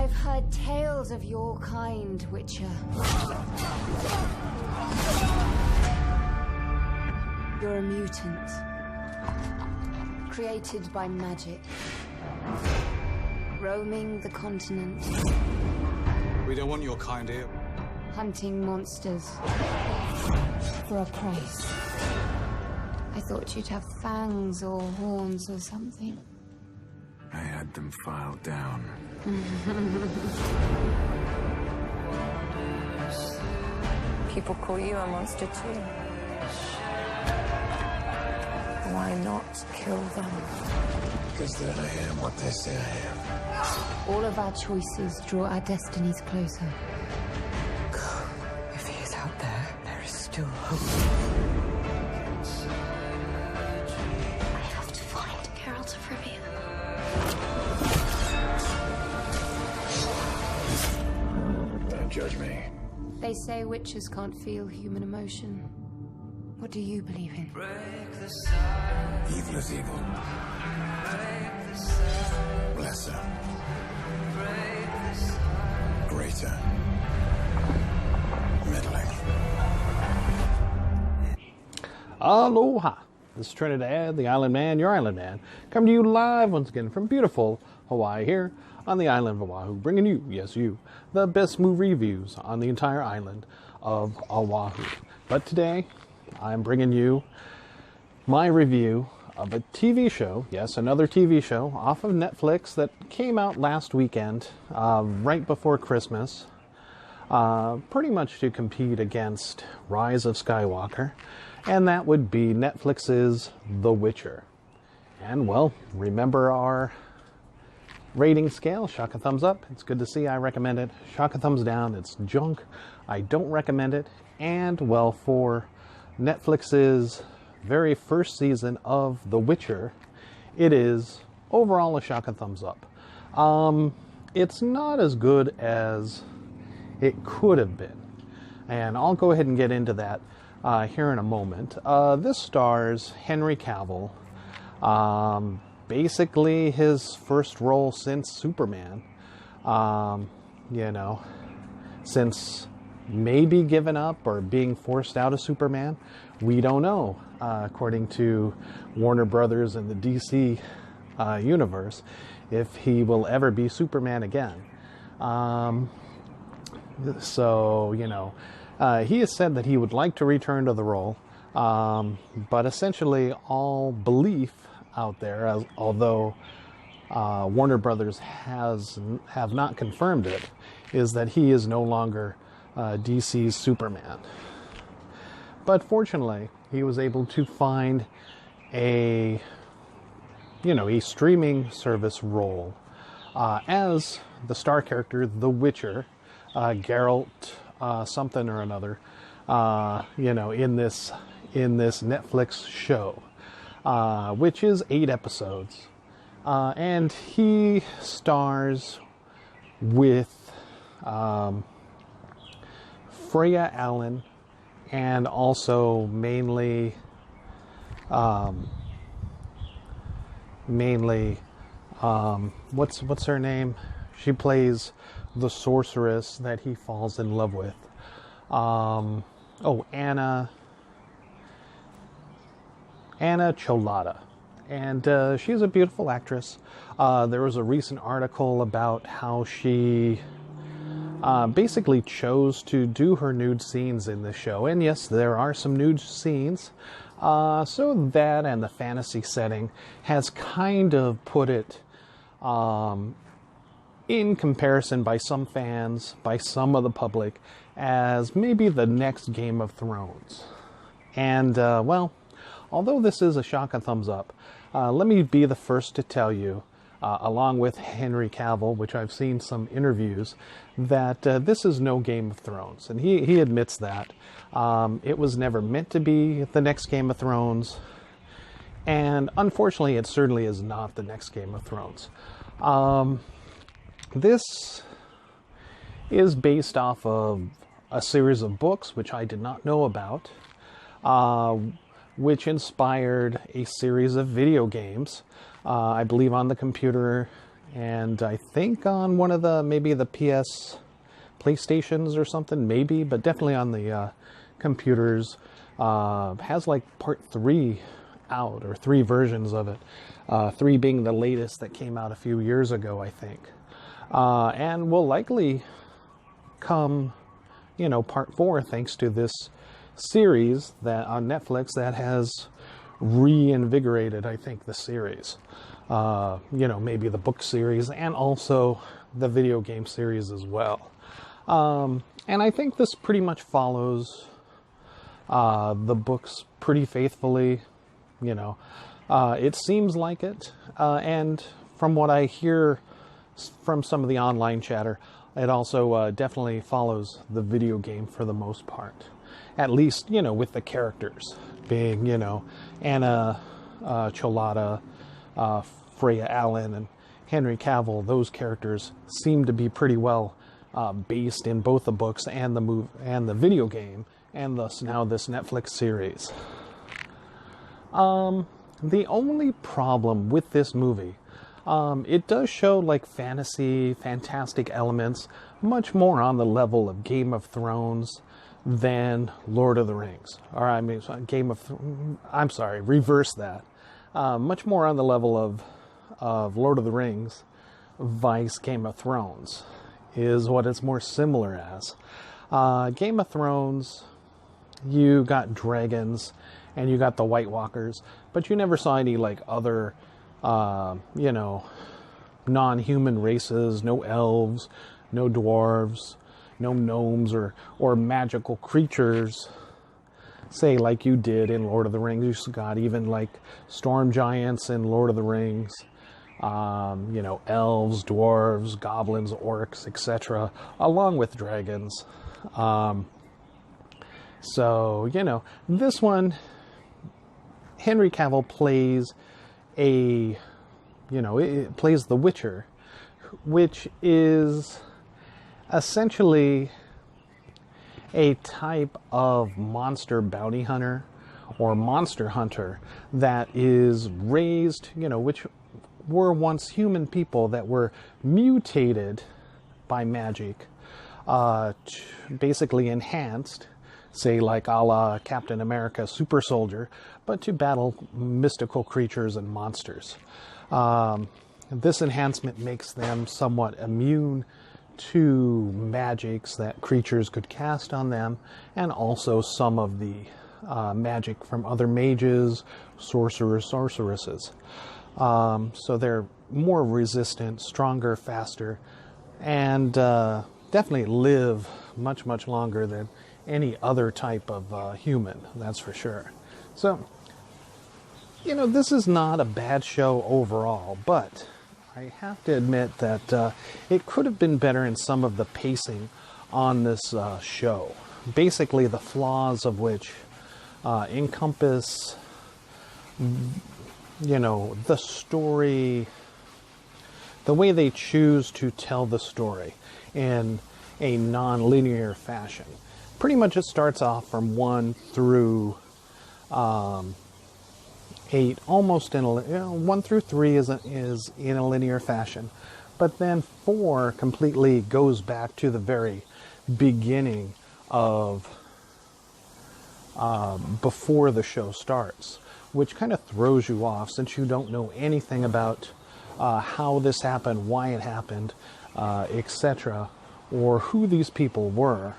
I've heard tales of your kind, Witcher. You're a mutant. Created by magic. Roaming the continent. We don't want your kind here. Hunting monsters. For a price. I thought you'd have fangs or horns or something. I had them filed down. People call you a monster too. Why not kill them? Because then I am what they say I am. All of our choices draw our destinies closer. If he is out there, there is still hope. I have to find Geralt of Rivia. Don't judge me. They say witches can't feel human emotion. What do you believe in? Evil is evil. Lesser. Greater. Middling. Aloha! This is Trinidad, the Island Man, your Island Man, coming to you live once again from beautiful Hawaii here on the island of Oahu, bringing you, yes you, the best movie reviews on the entire island of Oahu. But today, I'm bringing you my review of a TV show, yes, another TV show off of Netflix that came out last weekend, right before Christmas, pretty much to compete against Rise of Skywalker, and that would be Netflix's The Witcher. And, well, remember our rating scale, Shaka Thumbs Up, it's good to see, I recommend it. Shaka Thumbs Down, it's junk, I don't recommend it. And, well, for Netflix's very first season of The Witcher, it is overall a Shaka Thumbs Up. It's not as good as it could have been, and I'll go ahead and get into that here in a moment. This stars Henry Cavill, basically his first role since Superman, since maybe giving up or being forced out of Superman, we don't know, according to Warner Brothers and the DC universe, if he will ever be Superman again. He has said that he would like to return to the role, but essentially all belief out there, although Warner Brothers have not confirmed it, is that he is no longer DC's Superman. But fortunately, he was able to find a streaming service role as the star character, The Witcher, Geralt something or another, in this Netflix show, which is 8 episodes, and he stars with Freya Allen, and also mainly what's her name? She plays the sorceress that he falls in love with. Anna Cholada. And she's a beautiful actress. There was a recent article about how she basically chose to do her nude scenes in the show. And yes, there are some nude scenes. So that and the fantasy setting has kind of put it in comparison by some fans, by some of the public, as maybe the next Game of Thrones. And, although this is a Shaka Thumbs Up, let me be the first to tell you, along with Henry Cavill, which I've seen some interviews, that this is no Game of Thrones. And he admits that. It was never meant to be the next Game of Thrones. And unfortunately, it certainly is not the next Game of Thrones. This is based off of a series of books, which I did not know about, which inspired a series of video games, I believe on the computer and I think on one of the, maybe the PlayStations or something, maybe, but definitely on the computers. Has like part 3 out, or 3 versions of it. 3 being the latest that came out a few years ago, I think. And will likely come, you know, part 4, thanks to this series that on Netflix that has reinvigorated, I think, the series. You know, maybe the book series and also the video game series as well. And I think this pretty much follows the books pretty faithfully, you know. It seems like it, and from what I hear from some of the online chatter, it also definitely follows the video game for the most part. At least, you know, with the characters being, you know, Anna Cholada, Freya Allen, and Henry Cavill. Those characters seem to be pretty well based in both the books and the video game, and thus now this Netflix series. The only problem with this movie, it does show like fantastic elements, much more on the level of Game of Thrones than Lord of the Rings. Or I mean, reverse that. Much more on the level of Lord of the Rings, vice Game of Thrones, is what it's more similar as. Game of Thrones, you got dragons and you got the White Walkers, but you never saw any like other, you know, non-human races, no elves, no dwarves, no gnomes or magical creatures, say like you did in Lord of the Rings. You got even like storm giants in Lord of the Rings, you know, elves, dwarves, goblins, orcs, etc., along with dragons. So, you know, this one, Henry Cavill plays it plays the Witcher, which is essentially a type of monster bounty hunter or monster hunter that is raised, you know, which were once human people that were mutated by magic, basically enhanced, say like a la Captain America super soldier, but to battle mystical creatures and monsters. This enhancement makes them somewhat immune to magics that creatures could cast on them, and also some of the magic from other mages, sorcerers, sorceresses. So they're more resistant, stronger, faster, and definitely live much, much longer than any other type of human, that's for sure. So, you know, this is not a bad show overall, but I have to admit that it could have been better in some of the pacing on this show. Basically, the flaws of which encompass, you know, the story, the way they choose to tell the story in a non-linear fashion. Pretty much it starts off from 1 through 8, almost in a, 1 through 3 is in a linear fashion, but then 4 completely goes back to the very beginning of before the show starts, which kind of throws you off since you don't know anything about how this happened, why it happened, etc., or who these people were.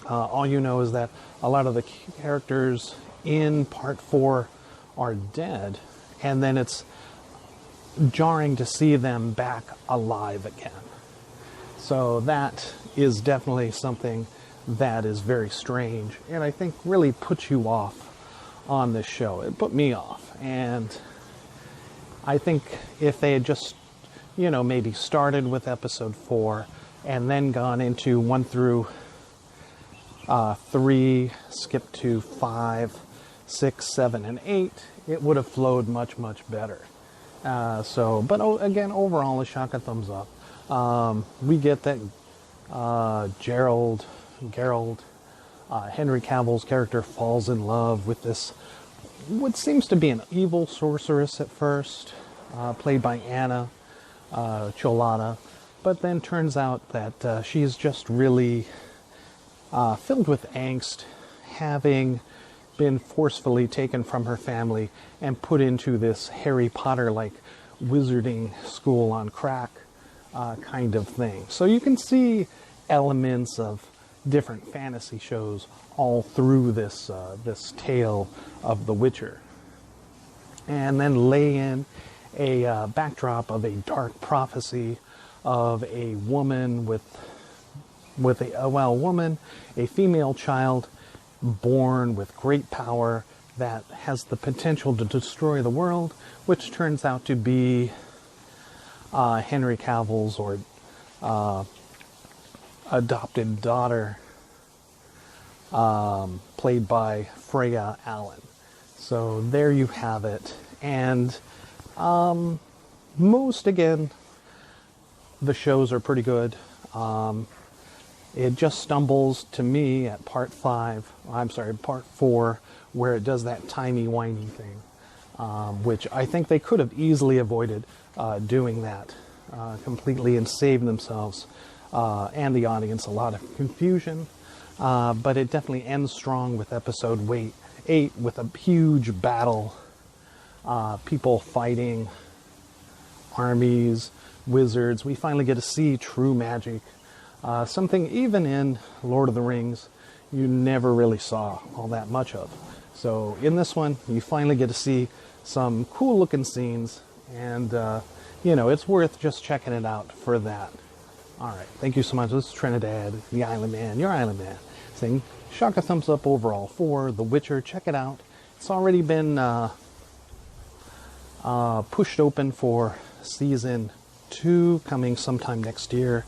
All you know is that a lot of the characters in part 4 are dead, and then it's jarring to see them back alive again. So that is definitely something that is very strange, and I think really puts you off on this show. It put me off, and I think if they had just, you know, maybe started with episode 4 and then gone into 1 through 3, skip to 5, 6, 7, and 8, it would have flowed much, much better. But again, overall, a Shaka Thumbs Up. We get that Gerald, Henry Cavill's character falls in love with this, what seems to be an evil sorceress at first, played by Anna, Cholada, but then turns out that she's just really filled with angst, having been forcefully taken from her family and put into this Harry Potter-like wizarding school on crack kind of thing. So you can see elements of different fantasy shows all through this this tale of The Witcher, and then lay in a backdrop of a dark prophecy of a woman a female child born with great power that has the potential to destroy the world, which turns out to be Henry Cavill's adopted daughter, played by Freya Allen. So there you have it. And again, the shows are pretty good. It just stumbles to me at part 4, where it does that timey-wimey thing, which I think they could have easily avoided doing that completely and saved themselves and the audience a lot of confusion. But it definitely ends strong with episode 8 with a huge battle, people fighting, armies, wizards. We finally get to see true magic. Something even in Lord of the Rings you never really saw all that much of. So in this one, you finally get to see some cool looking scenes, and it's worth just checking it out for that. Alright, thank you so much. This is Trinidad, the Island Man, your Island Man, saying Shaka Thumbs Up overall for The Witcher. Check it out. It's already been pushed open for season 2, coming sometime next year,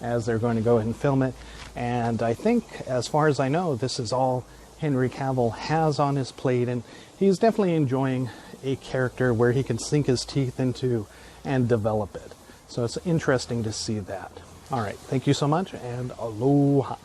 as they're going to go ahead and film it. And I think, as far as I know, this is all Henry Cavill has on his plate, and he's definitely enjoying a character where he can sink his teeth into and develop it. So it's interesting to see that. All right, thank you so much, and aloha.